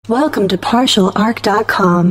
Welcome to partialarc.com.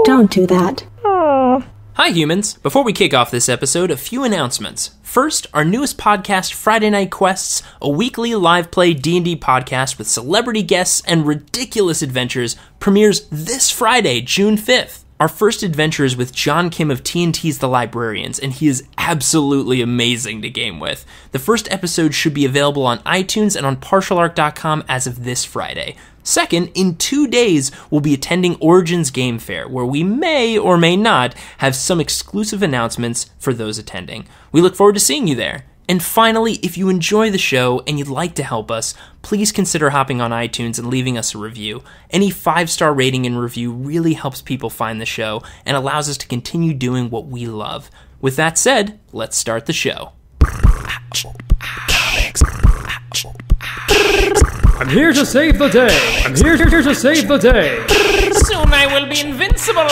Don't do that. Hi humans! Before we kick off this episode, a few announcements. First, our newest podcast, Friday Night Quests, a weekly live play D&D podcast with celebrity guests and ridiculous adventures, premieres this Friday, June 5th. Our first adventure is with John Kim of TNT's The Librarians, and he is absolutely amazing to game with. The first episode should be available on iTunes and on partialarc.com as of this Friday. Second, in 2 days, we'll be attending Origins Game Fair, where we may or may not have some exclusive announcements for those attending. We look forward to seeing you there. And finally, if you enjoy the show and you'd like to help us, please consider hopping on iTunes and leaving us a review. Any 5-star rating and review really helps people find the show and allows us to continue doing what we love. With that said, let's start the show. I'm here to save the day. I'm here to save the day. Soon I will be invincible.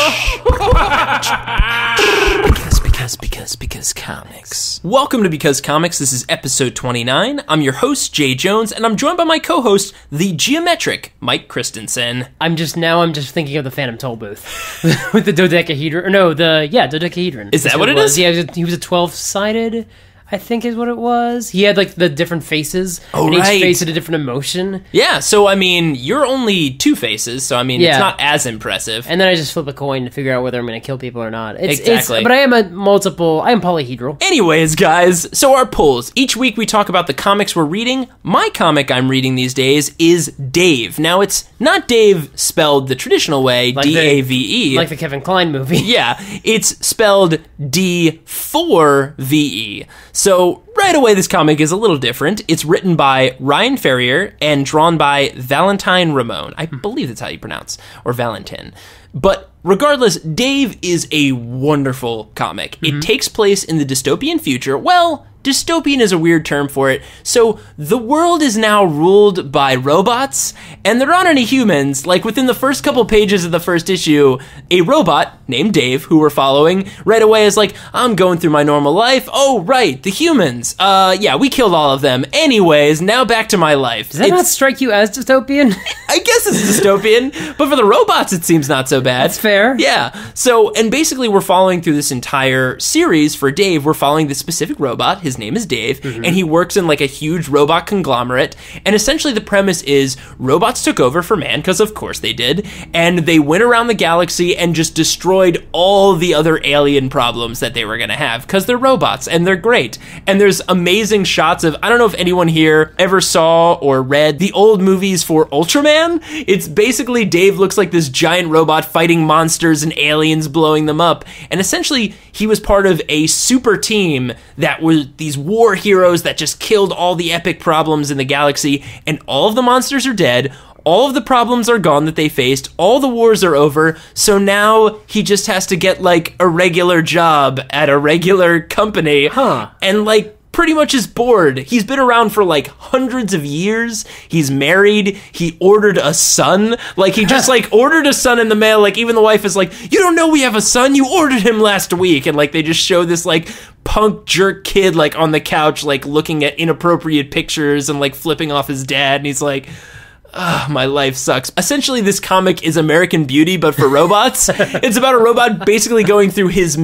Because comics. Welcome to Because Comics. This is episode 29. I'm your host, Jay Jones, and I'm joined by my co-host, the geometric Mike Christensen. I'm just thinking of the Phantom Toll booth with the dodecahedron. No, dodecahedron. Is that what it is? Yeah, he was a 12-sided, I think is what it was. He had like the different faces, and right. Each face had a different emotion. Yeah, so I mean, you're only 2 faces, so I mean, It's not as impressive. And then I just flip a coin to figure out whether I'm going to kill people or not. Exactly. But I am polyhedral. Anyways, guys, so our polls. Each week we talk about the comics we're reading. My comic I'm reading these days is Dave. Now, it's not Dave spelled the traditional way, like D-A-V-E. Like the Kevin Kline movie. Yeah, it's spelled D4VE. So, right away, this comic is a little different. It's written by Ryan Ferrier and drawn by Valentin Ramon. I believe that's how you pronounce, or Valentin. But regardless, Dave is a wonderful comic. Mm-hmm. It takes place in the dystopian future. Well, dystopian is a weird term for it. So the world is now ruled by robots, and there aren't any humans. Like within the first couple pages of the first issue, a robot named Dave, who we're following, right away is like, I'm going through my normal life. Oh, right, the humans. Yeah, we killed all of them. Anyways, now back to my life. Does that not strike you as dystopian? I guess it's dystopian, but for the robots, it seems not so bad. That's fair. Yeah. So, and basically we're following through this entire series for Dave. We're following this specific robot. His name is Dave, and he works in like a huge robot conglomerate. And essentially the premise is robots took over for man, because of course they did, and they went around the galaxy and just destroyed all the other alien problems that they were going to have, because they're robots and they're great. And there's amazing shots of, I don't know if anyone here ever saw or read the old movies for Ultraman. It's basically Dave looks like this giant robot fighting monsters and aliens blowing them up. And essentially he was part of a super team that was these war heroes that just killed all the epic problems in the galaxy, and all of the monsters are dead. All of the problems are gone that they faced. All the wars are over. So now he just has to get like a regular job at a regular company. And like pretty much is bored. He's been around for like hundreds of years. He's married. He ordered a son. Like he just like ordered a son in the mail. Like even the wife is like, you don't know we have a son? You ordered him last week. And like they just show this like punk jerk kid like on the couch like looking at inappropriate pictures and like flipping off his dad. And he's like, my life sucks. Essentially, this comic is American Beauty, but for robots. It's about a robot basically going through his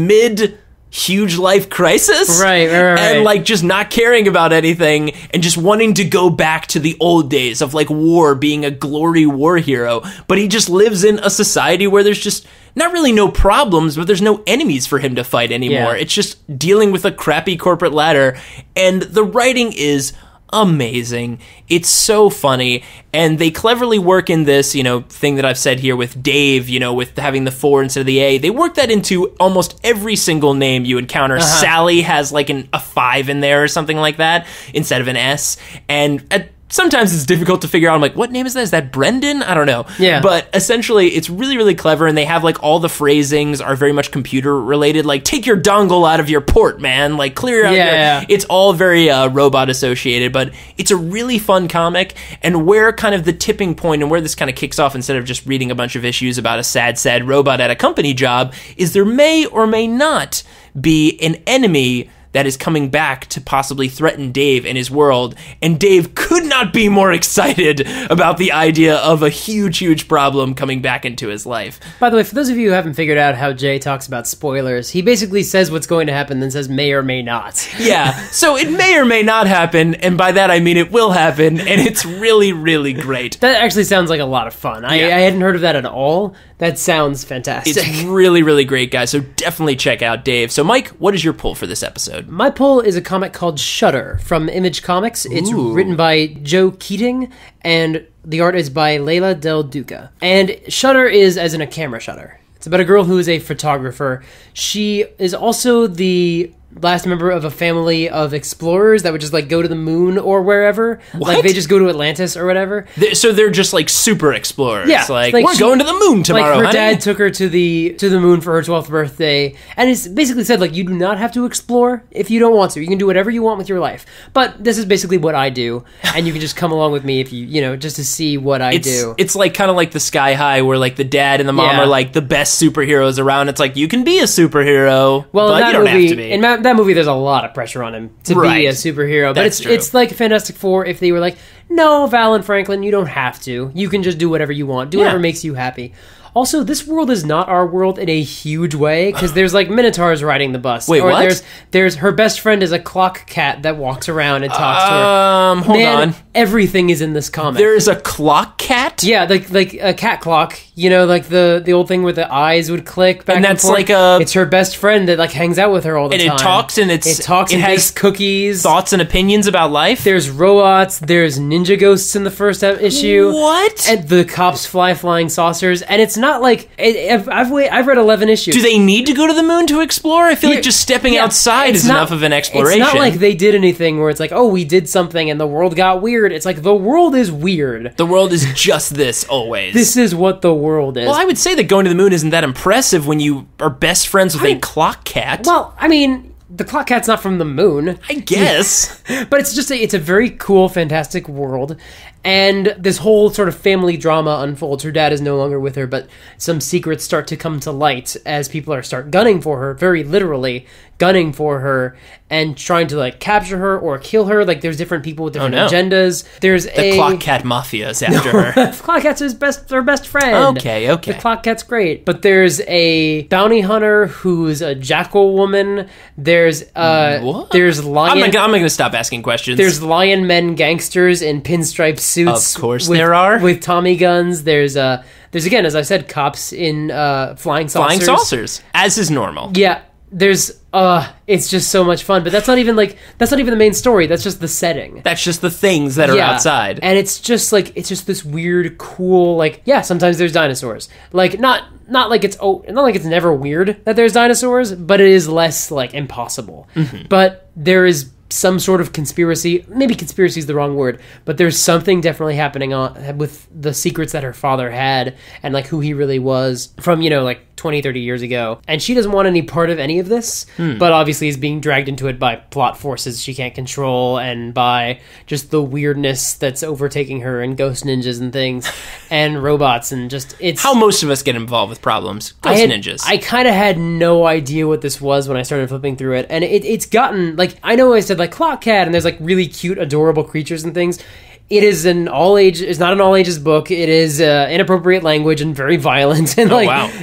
huge life crisis. Right. And like just not caring about anything and just wanting to go back to the old days of like war, being a glory war hero. But he just lives in a society where there's just not really no problems, but there's no enemies for him to fight anymore. Yeah. It's just dealing with a crappy corporate ladder. And the writing is amazing. It's so funny, and they cleverly work in this, thing that I've said here with Dave, with having the 4 instead of the A. They work that into almost every single name you encounter. Sally has like a 5 in there or something like that instead of an S, and sometimes it's difficult to figure out. I'm like, what name is that? Is that Brendan? I don't know. Yeah. But essentially, it's really, really clever, and they have, like, all the phrasings are very much computer-related. Like, take your dongle out of your port, man. Like, clear out your... It's all very robot-associated, but it's a really fun comic, and where kind of the tipping point and where this kind of kicks off, instead of just reading a bunch of issues about a sad robot at a company job, is there may or may not be an enemy that is coming back to possibly threaten Dave and his world, and Dave could not be more excited about the idea of a huge, huge problem coming back into his life. By the way, for those of you who haven't figured out how Jay talks about spoilers, he basically says what's going to happen, then says may or may not. Yeah, so it may or may not happen, and by that I mean it will happen, and it's really, really great. That actually sounds like a lot of fun. I hadn't heard of that at all. That sounds fantastic. It's really, really great, guys, so definitely check out Dave. So, Mike, what is your pull for this episode? My pull is a comic called Shudder from Image Comics. It's written by Joe Keatinge, and the art is by Leila del Duca. And Shudder is as in a camera shutter. It's about a girl who is a photographer. She is also the last member of a family of explorers that would just like go to the moon or wherever. What? Like they just go to Atlantis or whatever. So they're just like super explorers. Yeah, like we're going to the moon tomorrow. Like her honey. dad took her to the moon for her 12th birthday, and it's basically said like you do not have to explore if you don't want to. You can do whatever you want with your life. But this is basically what I do, and you can just come along with me if you know just to see what I do. It's like kind of like the Sky High, where like the dad and the mom are like the best superheroes around. It's like you can be a superhero, well, but in that you don't movie, have to be. In that movie, there's a lot of pressure on him to be a superhero. But That's true. it's like Fantastic Four if they were like, no, Val and Franklin, you don't have to. You can just do whatever you want. Do whatever makes you happy. Also, this world is not our world in a huge way, because there's like minotaurs riding the bus. Wait, or what? There's her best friend is a clock cat that walks around and talks to her. Hold on. Everything is in this comic. There is a clock cat? Yeah, like a cat clock. You know, like the old thing where the eyes would click back and that's forth. like a... It's her best friend that like hangs out with her all the time. And it talks and it has has cookies. Thoughts and opinions about life? There's robots. There's ninja ghosts in the first issue. What? And the cops fly flying saucers. And it's not like... I've read 11 issues. Do they need to go to the moon to explore? I feel like just stepping outside is enough of an exploration. It's not like they did anything where it's like, oh, we did something and the world got weird. It's like the world is weird. The world is just this always. This is what the world is. Well, I would say that going to the moon isn't that impressive when you are best friends with a clock cat. Well, I mean, the clock cat's not from the moon. I guess. But it's just it's a very cool, fantastic world. And this whole sort of family drama unfolds. Her dad is no longer with her, but some secrets start to come to light as people start gunning for her, very literally gunning for her and trying to like capture her or kill her. Like there's different people with different agendas. There's the clock cat mafia is after her. The clock cat's her best friend. Okay. The clock cat's great. But there's a bounty hunter who's a jackal woman. There's what? There's lion. I'm not gonna stop asking questions. There's lion men gangsters in pinstripe suits. Of course there are. With Tommy guns. There's again, as I said, cops in flying saucers. Flying saucers, as is normal. Yeah. There's it's just so much fun, but that's not even the main story. That's just the setting. That's just the things that are outside. And it's just this weird, cool, like, yeah, sometimes there's dinosaurs. Like not like it's never weird that there's dinosaurs, but it is less like impossible. Mm-hmm. But there is some sort of conspiracy. Maybe conspiracy is the wrong word, but there's something definitely happening with the secrets that her father had and like who he really was from, like 20, 30 years ago. And she doesn't want any part of any of this, but obviously is being dragged into it by plot forces she can't control and by just the weirdness that's overtaking her and ghost ninjas and things and robots and just it's... How most of us get involved with problems. Ghost ninjas. I kind of had no idea what this was when I started flipping through it. And it's gotten, like, I know I said, like, clock cat and there's, like, really cute, adorable creatures and things. It is it's not an all ages book. It is inappropriate language and very violent. And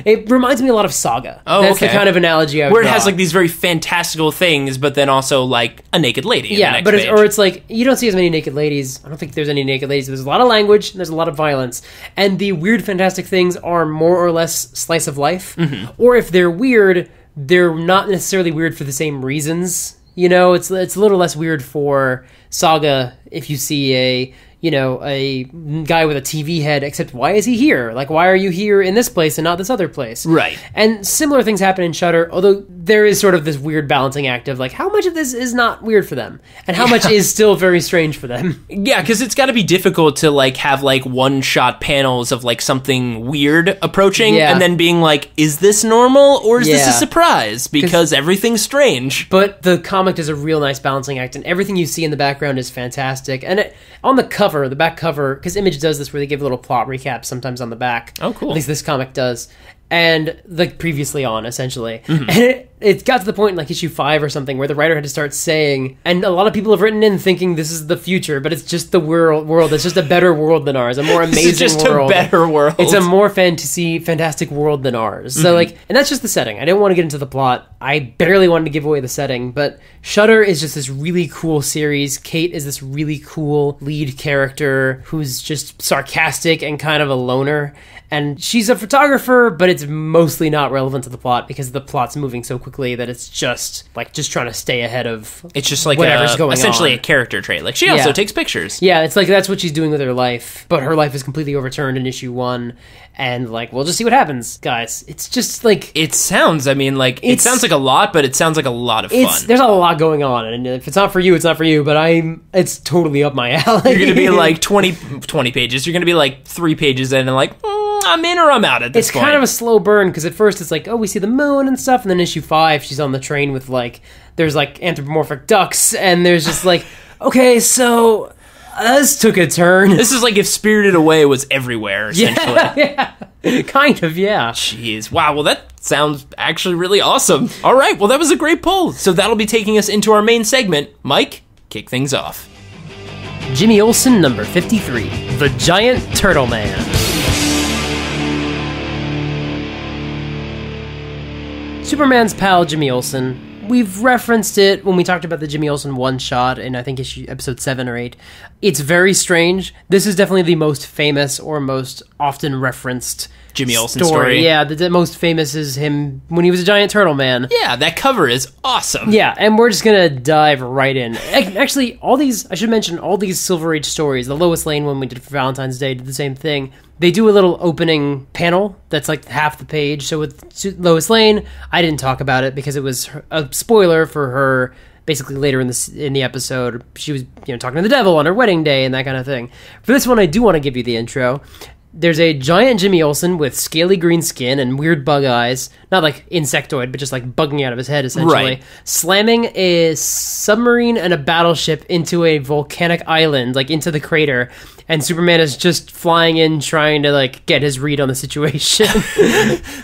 it reminds me a lot of Saga. Oh, that's the kind of analogy I would where it draw. has like these very fantastical things, but then also like a naked lady. Yeah, in the next but page. it's like you don't see as many naked ladies. I don't think there's any naked ladies. There's a lot of language. And there's a lot of violence, and the weird, fantastic things are more or less slice of life. Mm-hmm. Or if they're weird, they're not necessarily weird for the same reasons. It's a little less weird for Saga if you see a guy with a TV head, except why is he here? Like, why are you here in this place and not this other place? Right. And similar things happen in Shudder, although there is sort of this weird balancing act of, like, how much of this is not weird for them? And how much is still very strange for them? Yeah, because it's got to be difficult to, like, have, like, one-shot panels of, like, something weird approaching, and then being like, is this normal, or is this a surprise? Because everything's strange. But the comic does a real nice balancing act, and everything you see in the background is fantastic. And on the cover, the back cover, because Image does this where they give little plot recaps sometimes on the back. Oh, cool. At least this comic does. and like previously on, essentially. And it got to the point in like issue 5 or something where the writer had to start saying, and a lot of people have written in thinking this is the future, but it's just the world. It's just a better world than ours, a more amazing It's just world. a better world. It's a more fantastic world than ours. So like, and that's just the setting. I didn't want to get into the plot. I barely wanted to give away the setting, but Shudder is just this really cool series. Kate is this really cool lead character who's just sarcastic and kind of a loner. And she's a photographer, but it's mostly not relevant to the plot because the plot's moving so quickly that it's just trying to stay ahead of It's just like whatever's going essentially on. a character trait. Like she also takes pictures. Yeah, it's like that's what she's doing with her life, but her life is completely overturned in issue 1, and like we'll just see what happens, guys. It's just like It sounds like a lot, but it sounds like a lot of fun. there's a lot going on, and if it's not for you, it's not for you. But it's totally up my alley. You're gonna be like 20 pages. You're gonna be like 3 pages in, and like I'm in or I'm out at this point. It's kind of a slow burn because at first it's like, oh, we see the moon and stuff, and then issue 5, she's on the train with like there's like anthropomorphic ducks, and there's just like, okay, so this took a turn. This is like if Spirited Away was everywhere, essentially. Yeah, kind of, yeah. Jeez. Wow, well, that sounds actually really awesome. All right, well, that was a great pull. So that'll be taking us into our main segment. Mike, kick things off. Jimmy Olsen, number 53, The Giant Turtle Man. Superman's pal, Jimmy Olsen. We've referenced it when we talked about the Jimmy Olsen one-shot in, I think, episode 7 or 8. It's very strange. This is definitely the most famous or most often referenced Jimmy Olsen story. Yeah, the most famous is him when he was a giant turtle man. Yeah, that cover is awesome. Yeah, and we're just gonna dive right in. Actually, I should mention, all these Silver Age stories, the Lois Lane one we did for Valentine's Day did the same thing. They do a little opening panel that's like half the page. So with Lois Lane, I didn't talk about it because it was a spoiler for her. Basically, later in the episode, she was talking to the devil on her wedding day and that kind of thing. For this one, I do want to give you the intro. There's a giant Jimmy Olsen with scaly green skin and weird bug eyes. Not like insectoid, but just like bugging out of his head, essentially. Right. Slamming a submarine and a battleship into a volcanic island, like into the crater. And Superman is just flying in, trying to like get his read on the situation.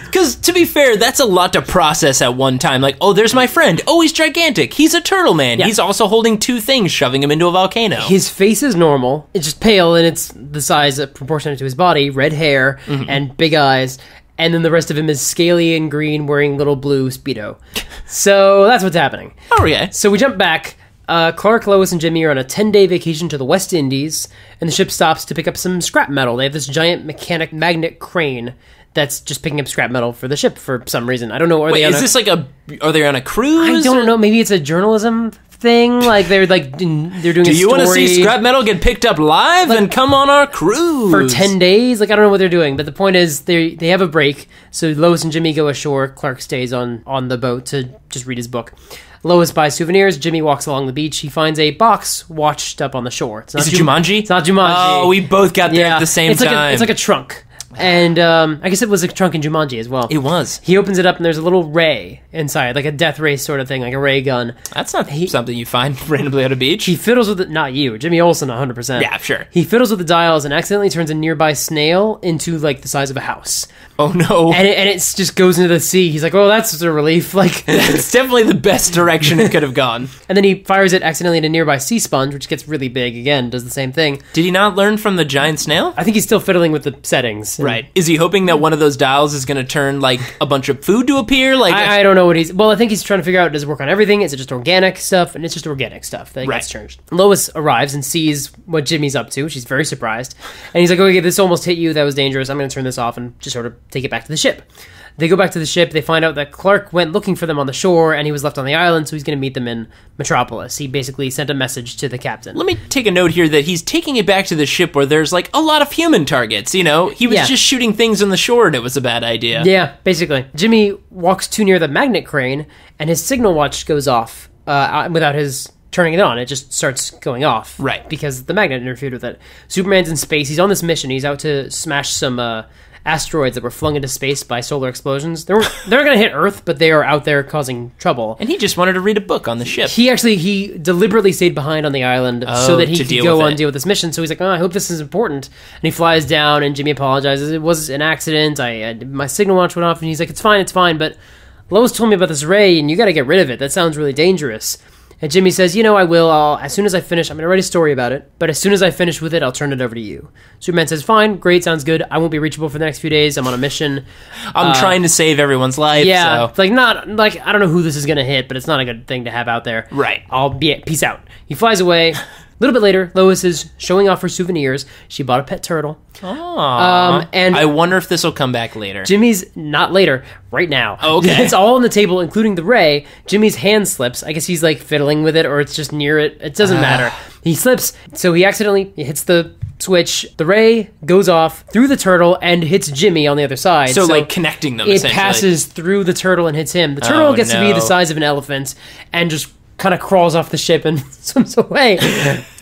Because, to be fair, that's a lot to process at one time. Like, oh, there's my friend. Oh, he's gigantic. He's a turtle man. Yeah. He's also holding 2 things, shoving him into a volcano. His face is normal. It's just pale, and it's the size proportionate to his body. Red hair and big eyes. And then the rest of him is scaly and green, wearing little blue Speedo. So that's what's happening. Oh, yeah. So we jump back. Clark, Lois, and Jimmy are on a 10-day vacation to the West Indies, and the ship stops to pick up some scrap metal. They have this giant mechanic magnet crane that's just picking up scrap metal for the ship for some reason. I don't know. Wait, are they on a cruise? I don't know. Maybe it's a journalism thing. Like they're doing a story. Do you want to see scrap metal get picked up live? Then come on our cruise for 10 days. Like I don't know what they're doing, but the point is they have a break. So Lois and Jimmy go ashore. Clark stays on the boat to just read his book. Lois buys souvenirs. Jimmy walks along the beach. He finds a box washed up on the shore. Is it Jumanji? It's not Jumanji. Oh, we both got there at the same time. It's like a trunk. And I guess it was a trunk in Jumanji as well. It was. He opens it up and there's a little ray inside, like a death ray sort of thing, like a ray gun. That's not something you find randomly at a beach. He fiddles with it. Not you. Jimmy Olsen, 100%. Yeah, sure. He fiddles with the dials and accidentally turns a nearby snail into like the size of a house. Oh no. And it just goes into the sea. He's like, oh, that's a relief. Like that's definitely the best direction it could have gone. And then he fires it accidentally at a nearby sea sponge, which gets really big again, does the same thing. Did he not learn from the giant snail? I think he's still fiddling with the settings. Right. Is he hoping that one of those dials is going to turn like a bunch of food to appear? Like I don't know what I think he's trying to figure out, does it work on everything? Is it just organic stuff? And it's just organic stuff that gets changed. Lois arrives and sees what Jimmy's up to. She's very surprised. And he's like, okay, this almost hit you. That was dangerous. I'm going to turn this off and just sort of take it back to the ship. They go back to the ship. They find out that Clark went looking for them on the shore and he was left on the island, so he's going to meet them in Metropolis. He basically sent a message to the captain. Let me take a note here that he's taking it back to the ship where there's like a lot of human targets, He was just shooting things on the shore and it was a bad idea. Yeah, basically. Jimmy walks too near the magnet crane and his signal watch goes off without his turning it on. It just starts going off. Right. Because the magnet interfered with it. Superman's in space. He's on this mission. He's out to smash some asteroids that were flung into space by solar explosions. They're going to hit Earth, but they are out there causing trouble. And he just wanted to read a book on the ship. He deliberately stayed behind on the island so that he could go on and deal with this mission. So he's like, I hope this is important. And he flies down, and Jimmy apologizes. It was an accident. My signal launch went off, and he's like, it's fine, but Lois told me about this ray, and you got to get rid of it. That sounds really dangerous. And Jimmy says, I will. As soon as I finish, I'm going to write a story about it. But as soon as I finish with it, I'll turn it over to you. Superman says, fine, great, sounds good. I won't be reachable for the next few days. I'm on a mission. I'm trying to save everyone's life. Yeah, so. it's like I don't know who this is going to hit, but it's not a good thing to have out there. Right. Peace out. He flies away. A little bit later, Lois is showing off her souvenirs. She bought a pet turtle. And I wonder if this will come back later. Jimmy's not later, right now. Oh, okay. It's all on the table, including the ray. Jimmy's hand slips. I guess he's like fiddling with it, or it's just near it. It doesn't matter. He slips, so he hits the switch. The ray goes off through the turtle and hits Jimmy on the other side. So like connecting them, it essentially. passes through the turtle and hits him. The turtle gets to be the size of an elephant and just kind of crawls off the ship and swims away.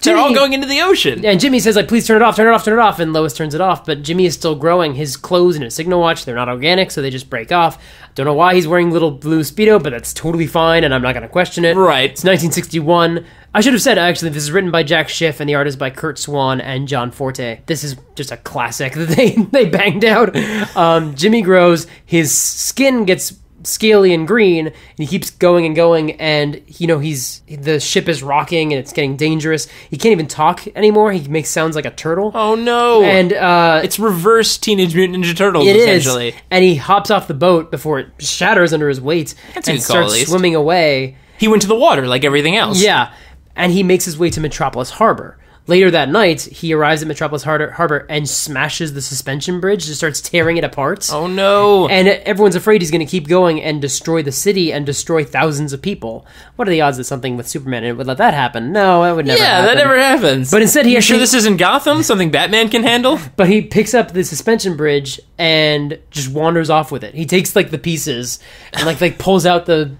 They're all going into the ocean. And Jimmy says, please turn it off. And Lois turns it off. But Jimmy is still growing. His clothes and his signal watch, they're not organic, so they just break off. Don't know why he's wearing little blue Speedo, but that's totally fine, and I'm not going to question it. Right. It's 1961. I should have said, actually, this is written by Jack Schiff, and the art is by Curt Swan and John Forte. This is just a classic that they banged out. Jimmy grows. His skin gets scaly and green, and he keeps going, and the ship is rocking and it's getting dangerous. He can't even talk anymore. He makes sounds like a turtle. Oh no. And it's reverse Teenage Mutant Ninja Turtles, it essentially. Is. And he hops off the boat before it shatters under his weight and starts swimming away. He went to the water like everything else. Yeah, and he makes his way to Metropolis Harbor. Later that night, he arrives at Metropolis Harbor and smashes the suspension bridge, just starts tearing it apart. Oh no. And everyone's afraid he's going to keep going and destroy the city and destroy thousands of people. What are the odds that something with Superman would let that happen? No, that would never happen. Yeah, that never happens. But instead You sure this isn't Gotham? Something Batman can handle? But he picks up the suspension bridge and just wanders off with it. He takes like the pieces and like pulls out the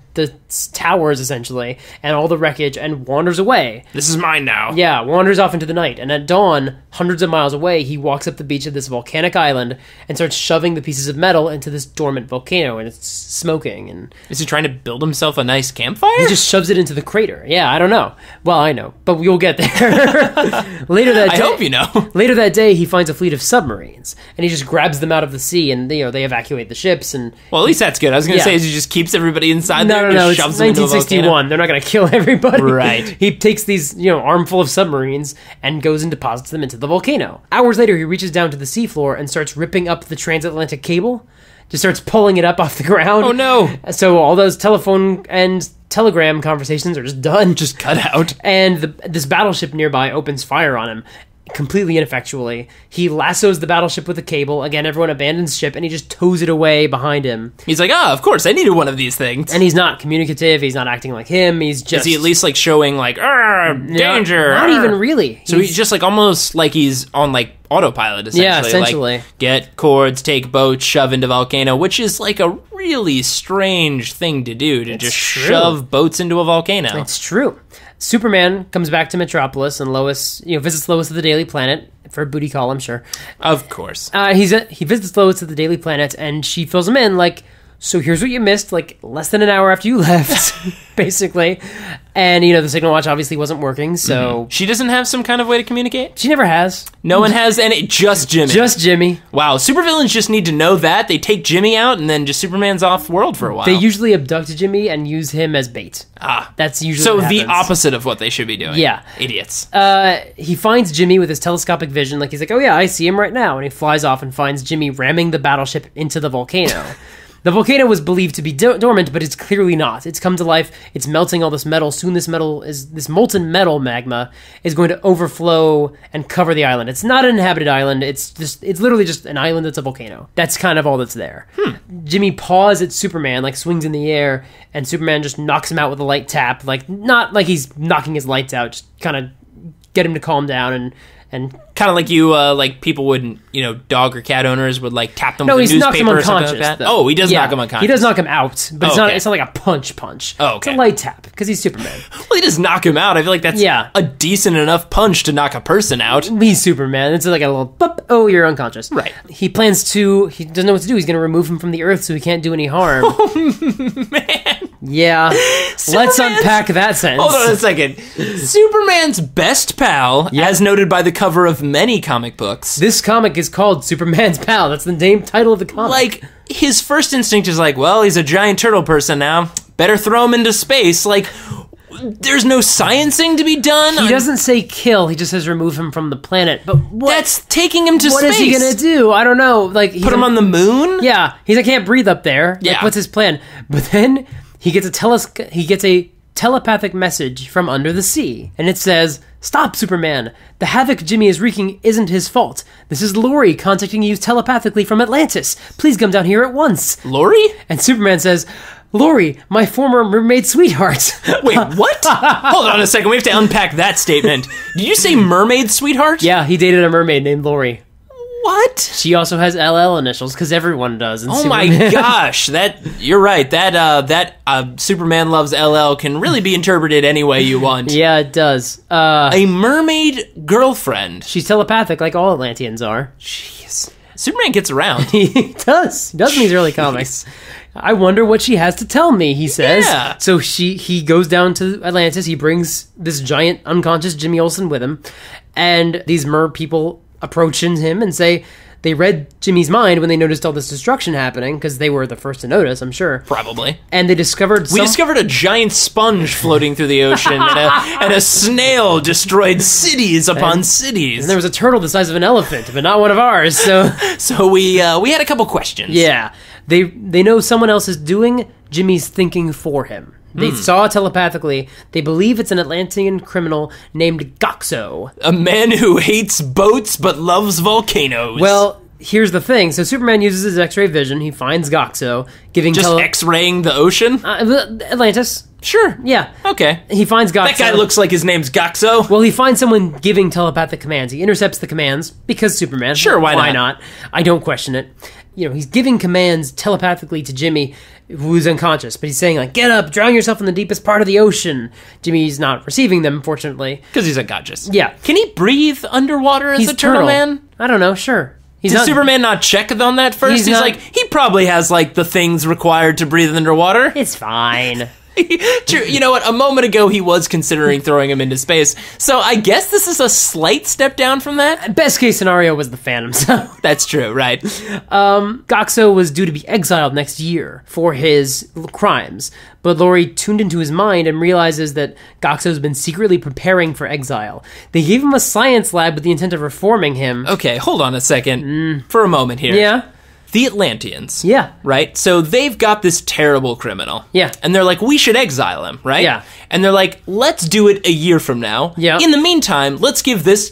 towers, essentially, and all the wreckage, and wanders away. This is mine now. Yeah, wanders off into the night, and at dawn, hundreds of miles away, he walks up the beach of this volcanic island and starts shoving the pieces of metal into this dormant volcano, and it's smoking. And is he trying to build himself a nice campfire? He just shoves it into the crater. Yeah, I don't know. Well, I know, but we'll get there. Later that day, I hope you know. Later that day, he finds a fleet of submarines, and he just grabs them out of the sea, and they evacuate the ships. And well, at least that's good. I was going to say, he just keeps everybody inside there. No, it's 1961. They're not going to kill everybody. Right. He takes these, armful of submarines and goes and deposits them into the volcano. Hours later, he reaches down to the seafloor and starts ripping up the transatlantic cable. Just starts pulling it up off the ground. Oh, no. So all those telephone and telegram conversations are just done. Just cut out. And this battleship nearby opens fire on him. Completely ineffectually. He lassos the battleship with a cable. Again, everyone abandons ship, and he just tows it away behind him. He's like, of course, I needed one of these things. And he's not communicative. He's not acting like him. He's just... Is he at least, showing, danger? Not even really. So he's just, almost like he's on, autopilot, essentially. Yeah, essentially. Get cords, take boats, shove into volcano, which is, a really strange thing to do, to just shove boats into a volcano. It's true. Superman comes back to Metropolis, and Lois, visits Lois at the Daily Planet for a booty call, I'm sure. Of course. He visits Lois at the Daily Planet, and she fills him in, so here's what you missed, less than an hour after you left, basically. And, the signal watch obviously wasn't working, so... Mm-hmm. She doesn't have some kind of way to communicate? She never has. No one has any, just Jimmy. Just Jimmy. Wow, supervillains just need to know that. They take Jimmy out, and then just Superman's off world for a while. They usually abduct Jimmy and use him as bait. That's usually what happens. The opposite of what they should be doing. Yeah. Idiots. He finds Jimmy with his telescopic vision, he's like, oh yeah, I see him right now. And he flies off and finds Jimmy ramming the battleship into the volcano. The volcano was believed to be dormant, but it's clearly not. It's come to life. It's melting all this metal. Soon this molten metal magma is going to overflow and cover the island. It's not an inhabited island. It's literally just an island that's a volcano. That's kind of all that's there. Jimmy paws at Superman, swings in the air, and Superman just knocks him out with a light tap. Not like he's knocking his lights out, just kind of get him to calm down. And and Kind of like you, like people wouldn't, dog or cat owners would like tap them no, with a he knocks newspaper him or something unconscious. like that. Though. Oh, he does Yeah, knock him unconscious. He does knock him out, but Oh, okay. it's not like a punch. Oh, okay. It's a light tap because he's Superman. Well, he does knock him out. I feel like that's a decent enough punch to knock a person out. He's Superman. It's like a little, boop, oh, you're unconscious. Right. He doesn't know what to do. He's going to remove him from the earth so he can't do any harm. Oh, man. Yeah. Let's unpack that sentence. Hold on a second. Superman's best pal, as noted by the cover of many comic books. This comic is called Superman's Pal. That's the name title of the comic. Like, his first instinct is like, well, he's a giant turtle person now. Better throw him into space. Like, there's no sciencing to be done. He doesn't say kill. He just says remove him from the planet. But that's taking him to space. What is he going to do? I don't know. Like, put him on the moon? Yeah. I can't breathe up there. Yeah. Like, what's his plan? But then he gets a telepathic message from under the sea. And it says, "Stop, Superman. The havoc Jimmy is wreaking isn't his fault. This is Lori contacting you telepathically from Atlantis. Please come down here at once." Lori? And Superman says, "Lori, my former mermaid sweetheart." Wait, what? Hold on a second. We have to unpack that statement. Did you say mermaid sweetheart? Yeah, he dated a mermaid named Lori. What? She also has LL initials because everyone does. Oh my gosh, you're right. That Superman loves LL can really be interpreted any way you want. Yeah, it does. A mermaid girlfriend. She's telepathic like all Atlanteans are. Jeez. Superman gets around. He does. He does in these early comics. I wonder what she has to tell me, he says. Yeah. So he goes down to Atlantis. He brings this giant unconscious Jimmy Olsen with him. And these mer people approach him and say they read Jimmy's mind when they noticed all this destruction happening, because they were the first to notice, I'm sure. Probably. And they discovered We discovered a giant sponge floating through the ocean, and a snail destroyed cities upon cities. And there was a turtle the size of an elephant, but not one of ours, so... So we had a couple questions. Yeah. They know someone else is doing Jimmy's thinking for him. They saw telepathically. They believe it's an Atlantean criminal named Goxo. A man who hates boats but loves volcanoes. Well, here's the thing. So Superman uses his X-ray vision. He finds Goxo giving just X-raying the ocean? Atlantis. Sure. Yeah. Okay. He finds Goxo. That guy looks like his name's Goxo. Well, he finds someone giving telepathic commands. He intercepts the commands because Superman. Sure, why not? I don't question it. He's giving commands telepathically to Jimmy, who's unconscious, but he's saying, like, get up, drown yourself in the deepest part of the ocean. Jimmy's not receiving them, unfortunately. Because he's unconscious. Yeah. Can he breathe underwater as He's a turtle man? I don't know, sure. Did Superman not check on that first? He's like, he probably has, like, the things required to breathe underwater. It's fine. True. You know what? A moment ago, he was considering throwing him into space. So I guess this is a slight step down from that. Best case scenario was the Phantom Zone. That's true, right? Goxo was due to be exiled next year for his crimes, but Lori tuned into his mind and realizes that Goxo's been secretly preparing for exile. They gave him a science lab with the intent of reforming him. Okay, hold on a second. For a moment here. Yeah? The Atlanteans. Yeah. Right? So they've got this terrible criminal. Yeah. And they're like, we should exile him, right? Yeah. And they're like, let's do it a year from now. Yeah. In the meantime, let's give this,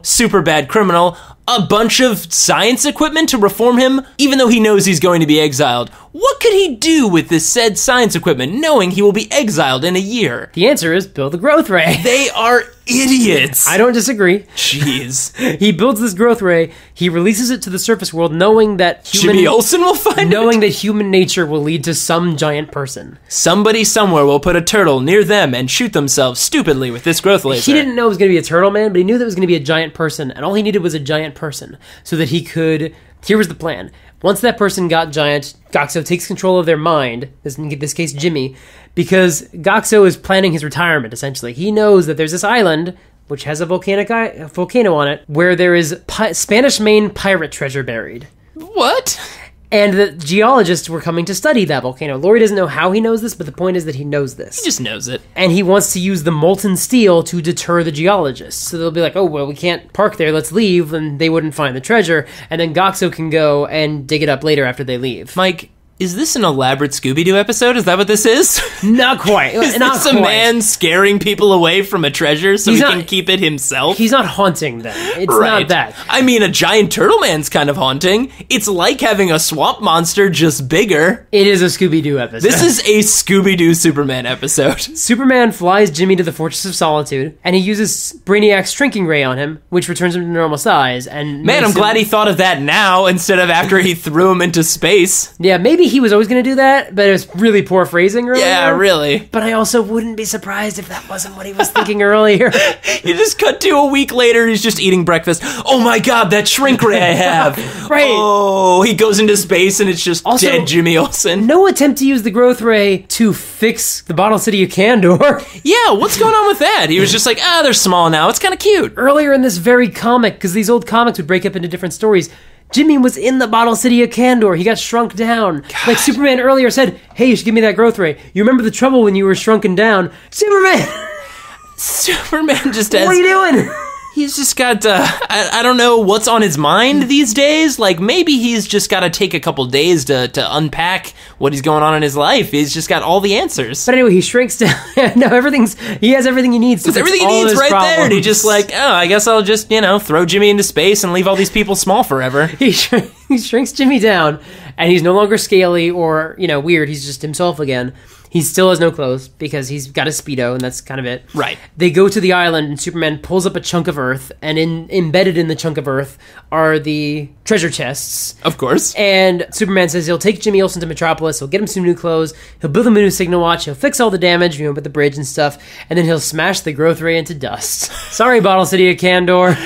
super bad criminal a bunch of science equipment to reform him, even though he knows he's going to be exiled. What could he do with this said science equipment, knowing he will be exiled in a year? The answer is build the growth ray. They are idiots. I don't disagree. Jeez. He builds this growth ray. He releases it to the surface world, knowing that Jimmy Olsen will find knowing it? that human nature will lead to some giant person. Somebody somewhere will put a turtle near them and shoot themselves stupidly with this growth laser. He didn't know it was going to be a turtle man, but he knew that it was going to be a giant person, and all he needed was a giant person so that he could... Here was the plan. Once that person got giant, Goxo takes control of their mind, in this case Jimmy, because Goxo is planning his retirement, essentially. He knows that there's this island, which has a volcano on it, where there is Spanish Main pirate treasure buried. What? And the geologists were coming to study that volcano. Lori doesn't know how he knows this, but the point is that he knows this. He just knows it. And he wants to use the molten steel to deter the geologists. So they'll be like, oh, well, we can't park there, let's leave, and they wouldn't find the treasure. And then Goxo can go and dig it up later after they leave. Mike, Is this an elaborate Scooby-Doo episode? Is that what this is? Not quite. Is this a man scaring people away from a treasure so he can keep it himself? He's not haunting them. It's not that. I mean, a giant turtle man's kind of haunting. It's like having a swamp monster, just bigger. It is a Scooby-Doo episode. This is a Scooby-Doo Superman episode. Superman flies Jimmy to the Fortress of Solitude, and he uses Brainiac's shrinking ray on him, which returns him to normal size. And man, I'm glad he thought of that now instead of after he threw him into space. Yeah, maybe he was always going to do that, but it was really poor phrasing earlier. Yeah, really. But I also wouldn't be surprised if that wasn't what he was thinking earlier. You just cut to a week later, he's just eating breakfast. Oh my god, that shrink ray I have. Right. Oh, he goes into space and it's just also, dead Jimmy Olsen. No attempt to use the growth ray to fix the Bottle City of Candor. Yeah, what's going on with that? He was just like, they're small now. It's kind of cute. Earlier in this very comic, because these old comics would break up into different stories, Jimmy was in the Bottle City of Candor. He got shrunk down. God. Like Superman earlier said, hey, you should give me that growth ray. You remember the trouble when you were shrunken down. Superman just has... What are you doing? He's just got, I don't know what's on his mind these days. Like, maybe he's just got to take a couple days to unpack what he's going on in his life. He's just got all the answers. But anyway, he shrinks down. No, he has everything he needs. With everything he needs right problems. There. And he's just like, I guess I'll just, throw Jimmy into space and leave all these people small forever. He shrinks Jimmy down, and he's no longer scaly or, weird. He's just himself again. He still has no clothes because he's got a Speedo, and that's kind of it. Right. They go to the island, and Superman pulls up a chunk of Earth, and embedded in the chunk of Earth are the treasure chests. Of course. And Superman says he'll take Jimmy Olsen to Metropolis, he'll get him some new clothes, he'll build him a new signal watch, he'll fix all the damage, with the bridge and stuff, and then he'll smash the growth ray into dust. Sorry, Bottle City of Candor.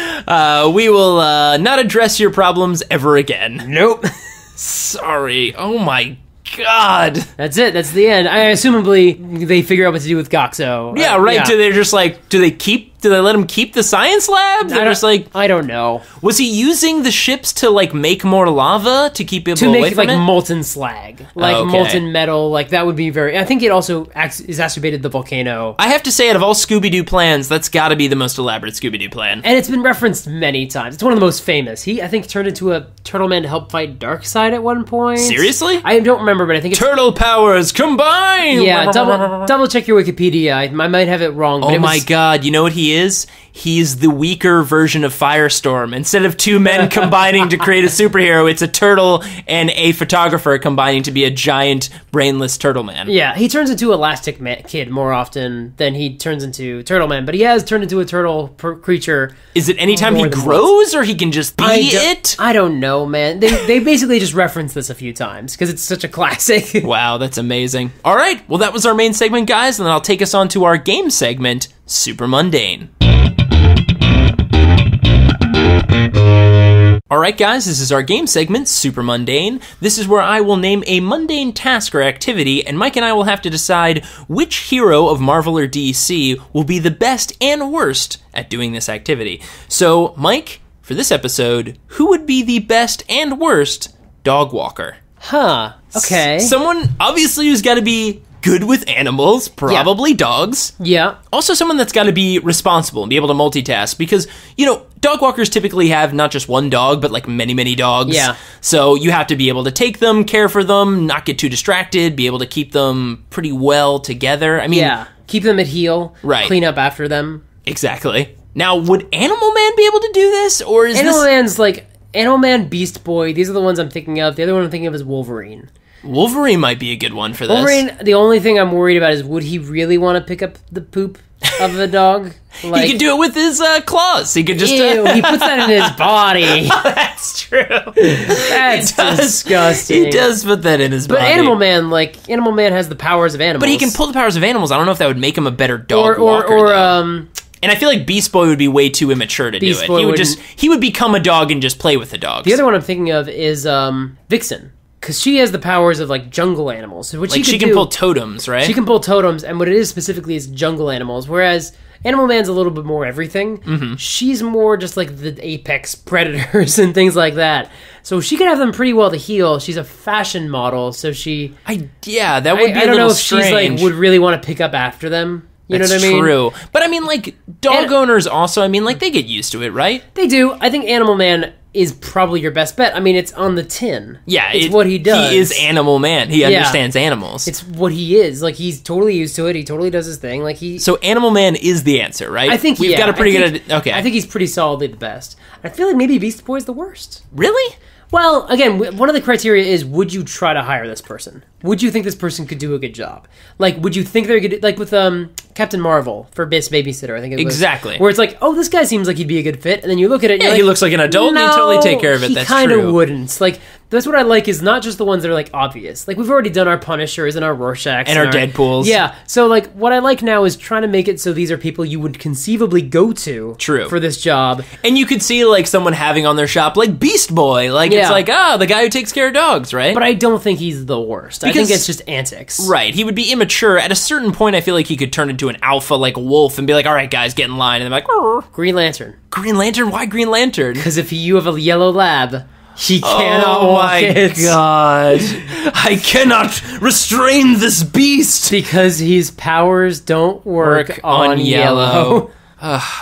We will not address your problems ever again. Nope. Sorry. Oh my God. That's it. That's the end. Assumably, they figure out what to do with Goxo. Yeah, right. Yeah. They're just like, do they let him keep the science lab? They're just like, I don't know. Was he using the ships to make more lava to keep people away from it? To make molten slag, molten metal. That would be very. I think it also exacerbated the volcano. I have to say, out of all Scooby-Doo plans, that's got to be the most elaborate Scooby-Doo plan. And it's been referenced many times. It's one of the most famous. He, I think, turned into a turtle man to help fight Darkseid at one point. Seriously? I don't remember, but I think it's turtle powers combined. Yeah, double check your Wikipedia. I might have it wrong. But my God! You know what he is? He's the weaker version of Firestorm. Instead of two men combining to create a superhero, it's a turtle and a photographer combining to be a giant, brainless turtle man. Yeah, he turns into Elastic Kid more often than he turns into Turtle Man, but he has turned into a turtle creature. Is it anytime he grows, or he can just be it? I don't know, man. They basically just referenced this a few times, because it's such a classic. Wow, that's amazing. All right, well, that was our main segment, guys, and then I'll take us on to our game segment, Super-Mundane. Alright guys, this is our game segment, Super-Mundane. This is where I will name a mundane task or activity, and Mike and I will have to decide which hero of Marvel or DC will be the best and worst at doing this activity. So, Mike, for this episode, who would be the best and worst Dogwalker? Huh, okay. Someone, obviously, who's got to be good with animals, probably dogs. Yeah. Also someone that's got to be responsible and be able to multitask because, dog walkers typically have not just one dog, but many, many dogs. Yeah. So you have to be able to take them, care for them, not get too distracted, be able to keep them pretty well together. I mean... Yeah. Keep them at heel. Right. Clean up after them. Exactly. Now, would Animal Man be able to do this? Or is Animal Man's Animal Man, Beast Boy, these are the ones I'm thinking of. The other one I'm thinking of is Wolverine. Wolverine might be a good one for this. Wolverine, the only thing I'm worried about is would he really want to pick up the poop of a dog? He could do it with his claws. He could just... Ew, he puts that in his body. That's true. That's disgusting. He does put that in his body. But Animal Man, Animal Man has the powers of animals. But he can pull the powers of animals. I don't know if that would make him a better dog walker, and I feel like Beast Boy would be way too immature to do it. He would become a dog and just play with the dogs. The other one I'm thinking of is Vixen. Because she has the powers of, jungle animals. Which she can pull totems, right? She can pull totems, and what it is specifically is jungle animals. Whereas Animal Man's a little bit more everything. Mm-hmm. She's more just the apex predators and things like that. So she can have them pretty well to heal. She's a fashion model, so she... that would be a little strange. I don't know if she's, would really want to pick up after them. You know what I mean? True. But I mean, dog owners also, they get used to it, right? They do. I think Animal Man... is probably your best bet. I mean, it's on the tin. Yeah, it's what he does. He is Animal Man. He understands animals. It's what he is. Like, he's totally used to it. He totally does his thing. Like, So Animal Man is the answer, right? I think we've got a pretty good. Okay, I think he's pretty solidly the best. I feel like maybe Beast Boy's the worst. Really? Well, again, one of the criteria is, would you try to hire this person? Would you think this person could do a good job? Like, would you think they're good? Like with Captain Marvel for Best Babysitter, I think it was. Exactly. Where it's like, oh, this guy seems like he'd be a good fit, and then you look at it, and Yeah, you're he like, looks like an adult, and he'd totally take care of it. That's true. He kind of wouldn't. Like, that's what I like, is not just the ones that are, like, obvious. Like, we've already done our Punishers and our Rorschachs. And our Deadpools. Yeah. So, like, what I like now is trying to make it so these are people you would conceivably go to True. for this job. And you could see, like, someone having on their shop, like, Beast Boy. Like, it's like, the guy who takes care of dogs, right? But I don't think he's the worst. I think it's just antics. Right. He would be immature. At a certain point, I feel like he could turn into an alpha, like a wolf, and be like, all right, guys, get in line. And they're like, "Rrr." Green Lantern. Green Lantern? Why Green Lantern? Because if you have a yellow lab, he cannot walk it. God. I cannot restrain this beast. Because his powers don't work on yellow.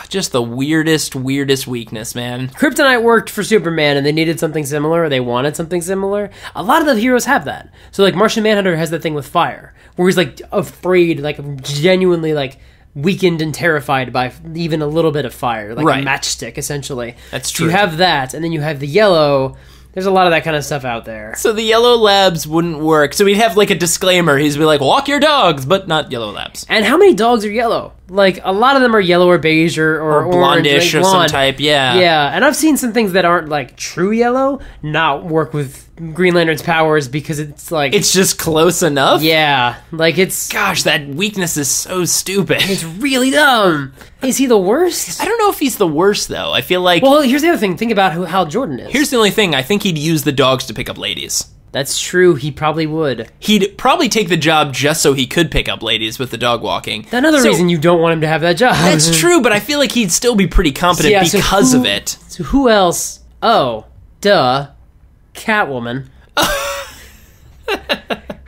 Just the weirdest weakness, man. Kryptonite worked for Superman, and they needed something similar, or they wanted something similar. A lot of the heroes have that. So, like, Martian Manhunter has that thing with fire, where he's, like, afraid, like, genuinely, like, weakened and terrified by even a little bit of fire, like a matchstick, essentially. That's So true. you have that, and then you have the yellow. There's a lot of that kind of stuff out there. So the yellow labs wouldn't work. So we'd have, like, a disclaimer. He'd be like, walk your dogs, but not yellow labs. And how many dogs are yellow? Like, a lot of them are yellow or beige or orange, blondish, like or some blonde. type, yeah. Yeah, and I've seen some things that aren't, like, true yellow not work with Green Lantern's powers because it's, like... It's just close enough? Yeah, like, it's... Gosh, that weakness is so stupid. It's really dumb. Is he the worst? I don't know if he's the worst, though. I feel like... Well, here's the other thing. Think about who Hal Jordan is. Here's the only thing. I think he'd use the dogs to pick up ladies. That's true. He probably would. He'd probably take the job just so he could pick up ladies with the dog walking. Another reason you don't want him to have that job. That's true, but I feel like he'd still be pretty competent because of it. So who else? Oh, duh. Catwoman.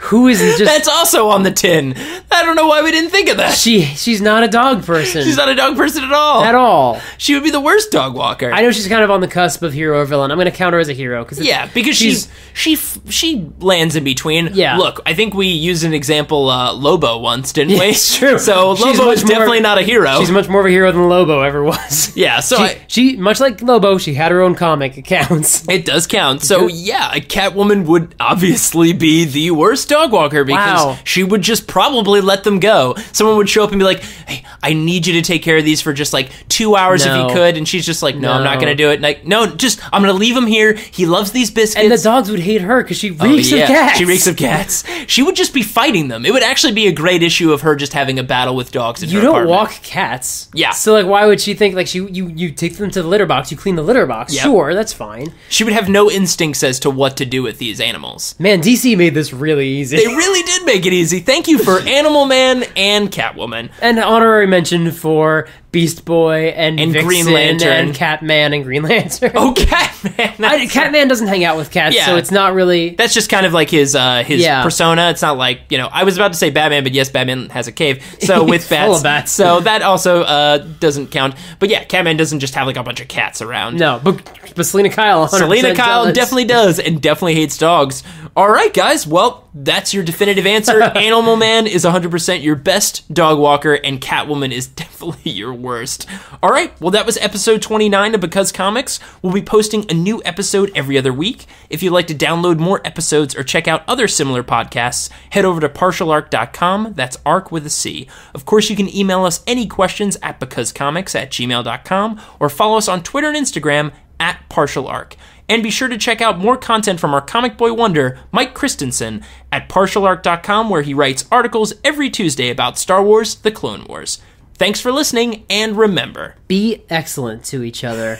Who isn't just... That's also on the tin. I don't know why we didn't think of that. She's not a dog person. She's not a dog person at all. At all. She would be the worst dog walker. I know she's kind of on the cusp of hero or villain. I'm going to count her as a hero. Yeah, because she lands in between. Yeah. Look, I think we used an example, Lobo once, didn't we? It's true. So Lobo is definitely not a hero. She's much more of a hero than Lobo ever was. Yeah, so she much like Lobo, she had her own comic. It counts. It does count. So yeah, Catwoman would obviously be the worst dog walker because she would just probably let them go. Someone would show up and be like, hey, I need you to take care of these for just like 2 hours if you could. And she's just like, no, I'm not going to do it. And like, no, just, I'm going to leave him here. He loves these biscuits. And the dogs would hate her because she reeks of cats. She reeks of cats. She would just be fighting them. It would actually be a great issue of her just having a battle with dogs in her apartment. You don't walk cats. Yeah. So like, why would she think like you take them to the litter box, you clean the litter box? Yep. Sure, that's fine. She would have no instincts as to what to do with these animals. Man, DC made this really easy. They really did make it easy. Thank you for Animal Man and Catwoman. And honorary mention for Beast Boy and Vixen Green Lantern and Catman and Green Lantern. Oh, Catman! Catman doesn't hang out with cats, so it's not really... That's just kind of like his persona. It's not like, I was about to say Batman, but yes, Batman has a cave, so with bats. Full of bats. So that also doesn't count. But yeah, Catman doesn't just have like a bunch of cats around. No, but Selena Kyle 100% Selena Kyle does. definitely does, and definitely hates dogs. All right, guys, well, that's your definitive answer. Animal Man is 100% your best dog walker, and Catwoman is definitely your worst. All right, well, that was episode 29 of Because Comics. We'll be posting a new episode every other week. If you'd like to download more episodes or check out other similar podcasts, head over to partialarc.com. That's arc with a C. Of course, you can email us any questions at becausecomics@gmail.com or follow us on Twitter and Instagram at partialarc. And be sure to check out more content from our comic boy wonder, Mike Christensen, at partialarc.com, where he writes articles every Tuesday about Star Wars: The Clone Wars. Thanks for listening, and remember, be excellent to each other.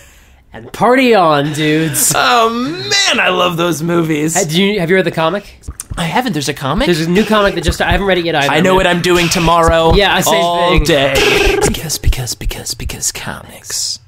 And party on, dudes. Oh, man, I love those movies. Have you read the comic? I haven't. There's a comic? There's a new comic that I haven't read it yet either. I know what I'm doing tomorrow. Yeah, same all thing. Day. Because comics.